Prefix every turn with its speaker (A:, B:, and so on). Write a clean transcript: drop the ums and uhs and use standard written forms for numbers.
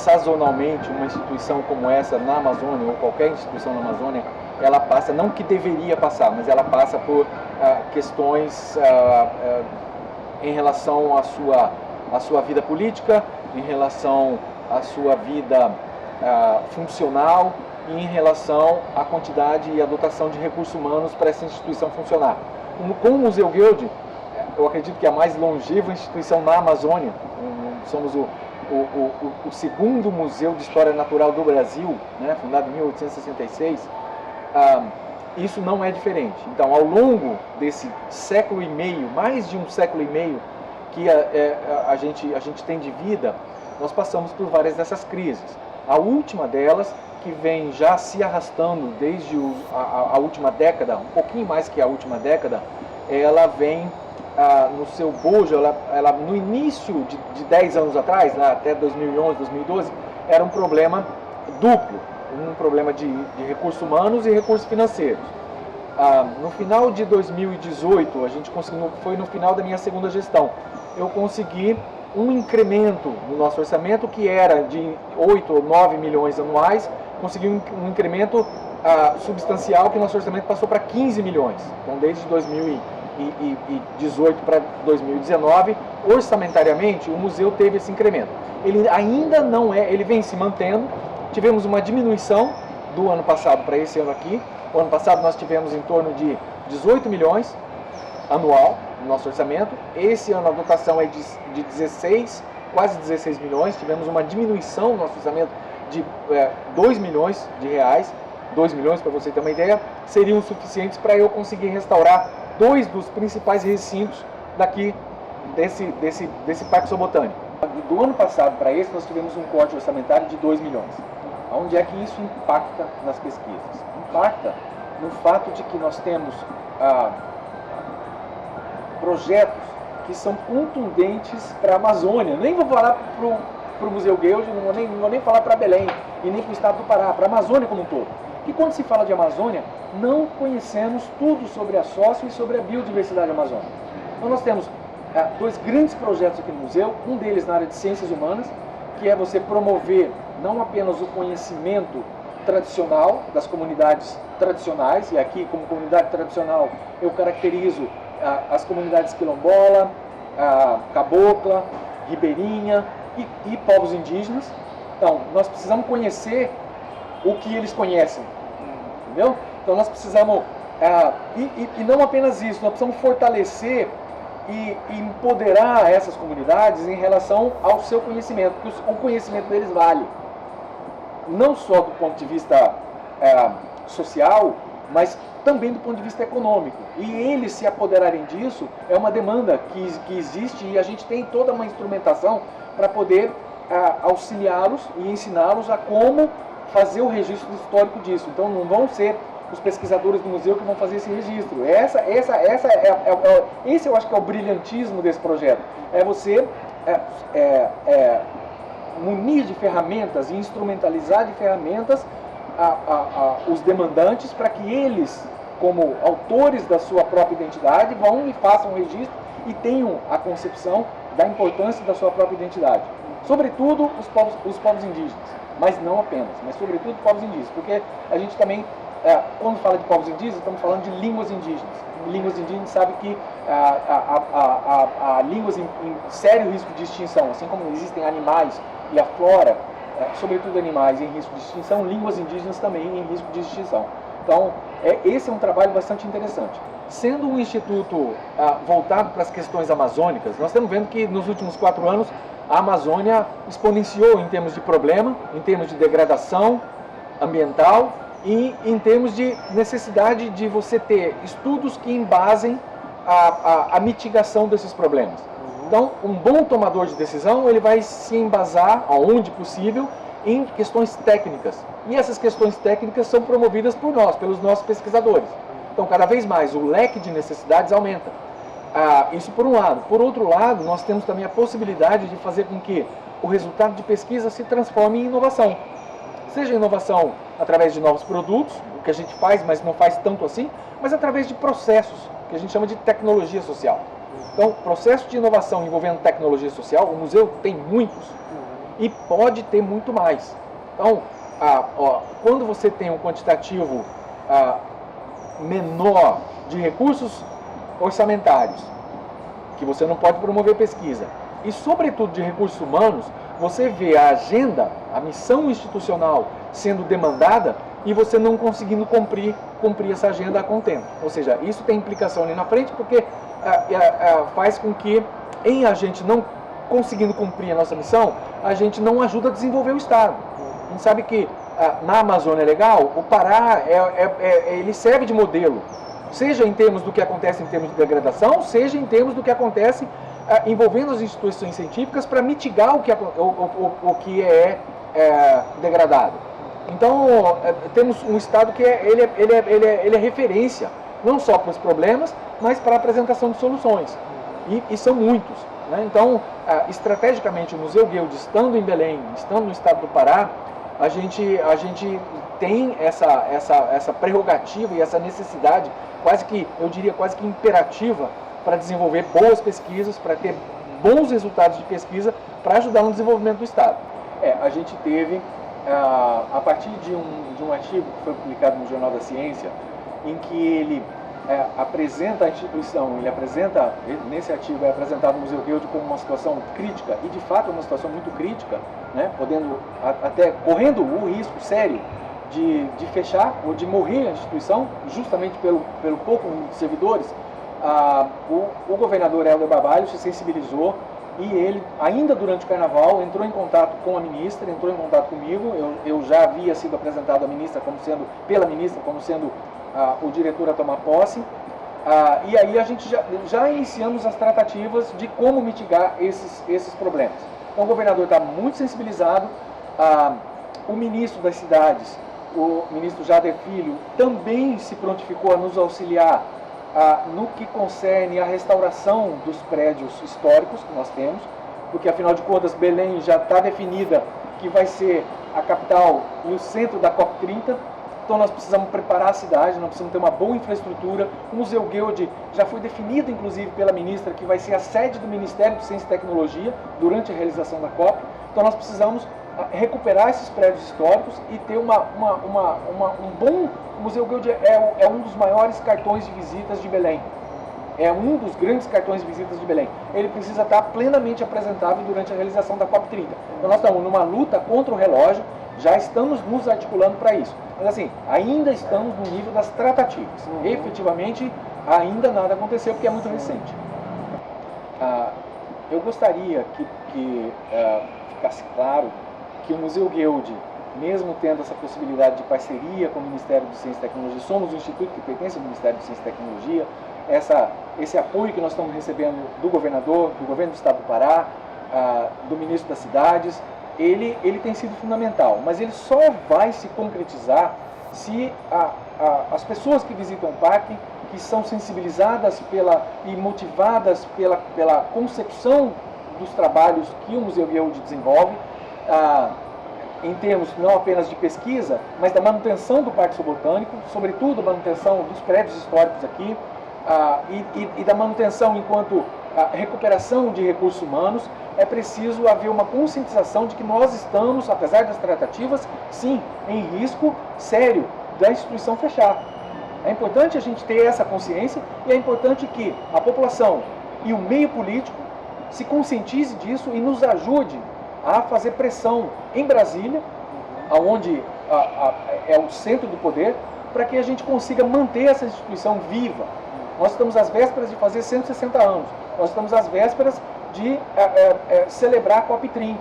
A: sazonalmente, uma instituição como essa na Amazônia, ou qualquer instituição na Amazônia, ela passa, não que deveria passar, mas ela passa por questões em relação à sua vida política, em relação à sua vida funcional e em relação à quantidade e à dotação de recursos humanos para essa instituição funcionar. Com o Museu Guild, eu acredito que é a mais longeva instituição na Amazônia. Somos o segundo museu de história natural do Brasil, né, fundado em 1866. Isso não é diferente. Então, ao longo desse século e meio, mais de um século e meio que a gente tem de vida, nós passamos por várias dessas crises. A última delas, que vem já se arrastando desde a última década, um pouquinho mais que a última década, ela vem no seu bojo, ela no início de 10 anos atrás, lá até 2011, 2012, era um problema duplo, um problema de recursos humanos e recursos financeiros. No final de 2018, a gente conseguiu, foi no final da minha segunda gestão, eu consegui um incremento no nosso orçamento que era de 8 ou 9 milhões anuais, consegui um incremento substancial que nosso orçamento passou para 15 milhões. Então, desde 2018 para 2019, orçamentariamente, o museu teve esse incremento. Ele ainda não ele vem se mantendo. Tivemos uma diminuição do ano passado para esse ano aqui. O ano passado nós tivemos em torno de 18 milhões anual no nosso orçamento. Esse ano a dotação é de 16, quase 16 milhões. Tivemos uma diminuição no nosso orçamento de 2 milhões de reais. 2 milhões, para você ter uma ideia, seriam suficientes para eu conseguir restaurar 2 dos principais recintos daqui desse Parque Zoobotânico. Do ano passado para esse, nós tivemos um corte orçamentário de 2 milhões. Onde é que isso impacta nas pesquisas? Impacta no fato de que nós temos projetos que são contundentes para a Amazônia. Nem vou falar para o Museu Guild, não vou nem falar para Belém e nem para o estado do Pará, para a Amazônia como um todo. E quando se fala de Amazônia, não conhecemos tudo sobre a sócio e sobre a biodiversidade amazônica. Então nós temos 2 grandes projetos aqui no museu, um deles na área de ciências humanas, que é você promover não apenas o conhecimento tradicional das comunidades tradicionais, e aqui como comunidade tradicional eu caracterizo as comunidades quilombola, cabocla, ribeirinha e povos indígenas. Então nós precisamos conhecer o que eles conhecem, entendeu? Então nós precisamos, e não apenas isso, nós precisamos fortalecer e empoderar essas comunidades em relação ao seu conhecimento, porque o conhecimento deles vale, não só do ponto de vista social, mas também do ponto de vista econômico. E eles se apoderarem disso é uma demanda que existe, e a gente tem toda uma instrumentação para poder auxiliá-los e ensiná-los a como fazer o registro histórico disso. Então não vão ser os pesquisadores do museu que vão fazer esse registro. Esse eu acho que é o brilhantismo desse projeto. É você munir de ferramentas e instrumentalizar de ferramentas os demandantes para que eles, como autores da sua própria identidade, vão e façam o registro e tenham a concepção da importância da sua própria identidade. Sobretudo os povos indígenas, mas não apenas, mas sobretudo povos indígenas, porque a gente também, quando fala de povos indígenas, estamos falando de línguas indígenas. Línguas indígenas sabe que há línguas em sério risco de extinção, assim como existem animais e a flora, sobretudo animais em risco de extinção, línguas indígenas também em risco de extinção. Então, esse é um trabalho bastante interessante. Sendo um instituto voltado para as questões amazônicas, nós estamos vendo que nos últimos 4 anos a Amazônia exponenciou em termos de problema, em termos de degradação ambiental e em termos de necessidade de você ter estudos que embasem a mitigação desses problemas. Então, um bom tomador de decisão, ele vai se embasar, aonde possível, em questões técnicas. E essas questões técnicas são promovidas por nós, pelos nossos pesquisadores. Então, cada vez mais, o leque de necessidades aumenta. Isso por um lado. Por outro lado, nós temos também a possibilidade de fazer com que o resultado de pesquisa se transforme em inovação. Seja inovação através de novos produtos, o que a gente faz, mas não faz tanto assim, mas através de processos, que a gente chama de tecnologia social. Então, processo de inovação envolvendo tecnologia social, o museu tem muitos. e pode ter muito mais. Então, quando você tem um quantitativo menor de recursos orçamentários, que você não pode promover pesquisa, e sobretudo de recursos humanos, você vê a agenda, a missão institucional sendo demandada e você não conseguindo cumprir essa agenda a contento. Ou seja, isso tem implicação ali na frente, porque faz com que, em a gente não conseguindo cumprir a nossa missão, a gente não ajuda a desenvolver o Estado. A gente sabe que na Amazônia Legal, o Pará ele serve de modelo, seja em termos do que acontece em termos de degradação, seja em termos do que acontece envolvendo as instituições científicas para mitigar o que é degradado. Então, temos um Estado que ele é referência, não só para os problemas, mas para a apresentação de soluções. E são muitos. Né? Então, estrategicamente, o Museu Guild, estando em Belém, estando no estado do Pará, a gente tem essa prerrogativa e essa necessidade, eu diria quase que imperativa, para desenvolver boas pesquisas, para ter bons resultados de pesquisa, para ajudar no desenvolvimento do Estado. A gente teve, a partir de um artigo que foi publicado no Jornal da Ciência, em que ele apresenta a instituição, nesse artigo é apresentado o Museu Guild como uma situação crítica, e de fato é uma situação muito crítica, né, correndo o risco sério de fechar ou de morrer a instituição, justamente pelo pouco número de servidores. O governador Helder Barbalho se sensibilizou e ele, ainda durante o Carnaval, entrou em contato com a ministra, entrou em contato comigo. Eu já havia sido apresentado à ministra pela ministra como sendo o diretor a tomar posse, e aí a gente já iniciamos as tratativas de como mitigar esses problemas. Então o governador está muito sensibilizado, o ministro das cidades, o ministro Jader Filho, também se prontificou a nos auxiliar no que concerne a restauração dos prédios históricos que nós temos, porque afinal de contas Belém já está definida que vai ser a capital e o centro da COP30, então nós precisamos preparar a cidade, nós precisamos ter uma boa infraestrutura. O Museu Guild já foi definido, inclusive, pela ministra, que vai ser a sede do Ministério de Ciência e Tecnologia durante a realização da COP, então nós precisamos recuperar esses prédios históricos e ter um bom... O Museu Guild é um dos maiores cartões de visitas de Belém. É um dos grandes cartões de visitas de Belém. Ele precisa estar plenamente apresentável durante a realização da COP30. Então nós estamos numa luta contra o relógio, já estamos nos articulando para isso. Mas assim, ainda estamos no nível das tratativas. Efetivamente, ainda nada aconteceu porque é muito recente. Eu gostaria que ficasse claro que o Museu Guild, mesmo tendo essa possibilidade de parceria com o Ministério de Ciência e Tecnologia, somos um instituto que pertence ao Ministério de Ciência e Tecnologia, esse apoio que nós estamos recebendo do governador, do governo do estado do Pará, do ministro das cidades, ele tem sido fundamental, mas ele só vai se concretizar se as pessoas que visitam o parque, que são sensibilizadas e motivadas pela concepção dos trabalhos que o Museu Guild desenvolve, em termos não apenas de pesquisa, mas da manutenção do Parque Zoobotânico, sobretudo a manutenção dos prédios históricos aqui, e da manutenção enquanto recuperação de recursos humanos. É preciso haver uma conscientização de que nós estamos, apesar das tratativas, sim, em risco sério da instituição fechar. É importante a gente ter essa consciência e é importante que a população e o meio político se conscientize disso e nos ajude a fazer pressão em Brasília, onde é o centro do poder, para que a gente consiga manter essa instituição viva. Nós estamos às vésperas de fazer 160 anos, nós estamos às vésperas de celebrar a COP30.